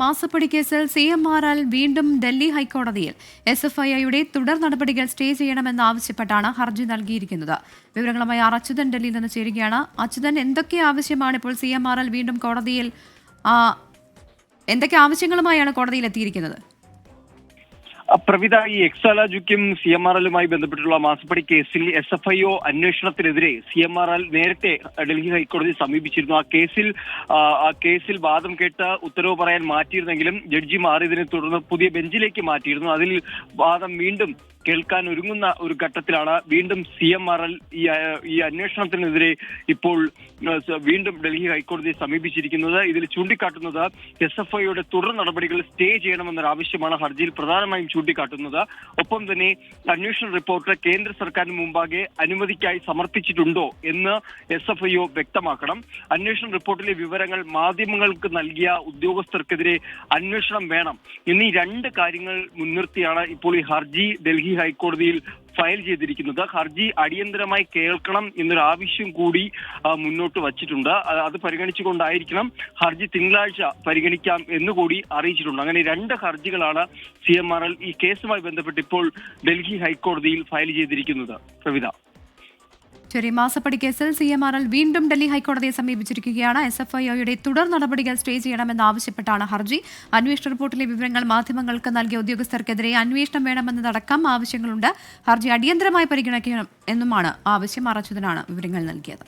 മാസപ്പടി കേസിൽ CMRL വീണ്ടും ഡൽഹി ഹൈക്കോടതിയിൽ SFIയുടെ തുടർ നടപടികൾ സ്റ്റേ ചെയ്യണമെന്നാവശ്യപ്പെട്ടാണ് ഹർജി നൽകിയിരിക്കുന്നത്. വിവരങ്ങളുമായി അച്യുതൻ ഡൽഹിയിൽ നിന്ന് ചേരുകയാണ്. അച്യുതൻ, എന്തൊക്കെ ആവശ്യമാണ് ഇപ്പോൾ CMRL വീണ്ടും കോടതിയിൽ എന്തൊക്കെ ആവശ്യങ്ങളുമായാണ് കോടതിയിൽ എത്തിയിരിക്കുന്നത്? പ്രവിത, ഈ എക്സാലോജിക്കും CMRLുമായി ബന്ധപ്പെട്ടുള്ള മാസപ്പടി കേസിൽ SFIO അന്വേഷണത്തിനെതിരെ CMRL നേരത്തെ ഡൽഹി ഹൈക്കോടതി സമീപിച്ചിരുന്നു. ആ കേസിൽ വാദം കേട്ട് ഉത്തരവ് പറയാൻ മാറ്റിയിരുന്നെങ്കിലും ജഡ്ജി മാറിയതിനെ തുടർന്ന് പുതിയ ബെഞ്ചിലേക്ക് മാറ്റിയിരുന്നു. അതിൽ വാദം വീണ്ടും കേൾക്കാൻ ഒരുങ്ങുന്ന ഒരു ഘട്ടത്തിലാണ് വീണ്ടും CMRL ഈ അന്വേഷണത്തിനെതിരെ ഇപ്പോൾ വീണ്ടും ഡൽഹി ഹൈക്കോടതിയെ സമീപിച്ചിരിക്കുന്നത്. ഇതിൽ ചൂണ്ടിക്കാട്ടുന്നത് SFIയുടെ തുടർ നടപടികൾ സ്റ്റേ ചെയ്യണമെന്നൊരു ആവശ്യമാണ് ഹർജിയിൽ പ്രധാനമായും ചൂണ്ടിക്കാട്ടുന്നത്. ഒപ്പം തന്നെ അന്വേഷണ റിപ്പോർട്ട് കേന്ദ്ര സർക്കാരിന് മുമ്പാകെ അനുമതിക്കായി സമർപ്പിച്ചിട്ടുണ്ടോ എന്ന് SFIO വ്യക്തമാക്കണം. അന്വേഷണ റിപ്പോർട്ടിലെ വിവരങ്ങൾ മാധ്യമങ്ങൾക്ക് നൽകിയ ഉദ്യോഗസ്ഥർക്കെതിരെ അന്വേഷണം വേണം എന്നീ രണ്ട് കാര്യങ്ങൾ മുൻനിർത്തിയാണ് ഇപ്പോൾ ഈ ഹർജി ഡൽഹി ഹൈക്കോടതിയിൽ ഫയൽ ചെയ്തിരിക്കുന്നത്. ഹർജി അടിയന്തരമായി കേൾക്കണം എന്നൊരു ആവശ്യം കൂടി മുന്നോട്ട് വച്ചിട്ടുണ്ട്. അത് പരിഗണിച്ചുകൊണ്ടായിരിക്കണം ഹർജി തിങ്കളാഴ്ച പരിഗണിക്കാം എന്നുകൂടി അറിയിച്ചിട്ടുണ്ട്. അങ്ങനെ രണ്ട് ഹർജികളാണ് CMRL ഈ കേസുമായി ബന്ധപ്പെട്ട് ഇപ്പോൾ ഡൽഹി ഹൈക്കോടതിയിൽ ഫയൽ ചെയ്തിരിക്കുന്നത്. പ്രവിത, ശരി. മാസപ്പടി കേസിൽ CMRL വീണ്ടും ഡൽഹി ഹൈക്കോടതിയെ സമീപിച്ചിരിക്കുകയാണ്. SFIയുടെ തുടർ നടപടികൾ സ്റ്റേ ചെയ്യണമെന്നാവശ്യപ്പെട്ടാണ് ഹർജി. അന്വേഷണ റിപ്പോർട്ടിലെ വിവരങ്ങൾ മാധ്യമങ്ങൾക്ക് നൽകിയ ഉദ്യോഗസ്ഥർക്കെതിരെ അന്വേഷണം വേണമെന്നതടക്കം ആവശ്യങ്ങളുണ്ട്. ഹർജി അടിയന്തരമായി പരിഗണിക്കണം എന്നുമാണ് ആവശ്യം. അച്യുതനാണ് വിവരങ്ങൾ നൽകിയത്.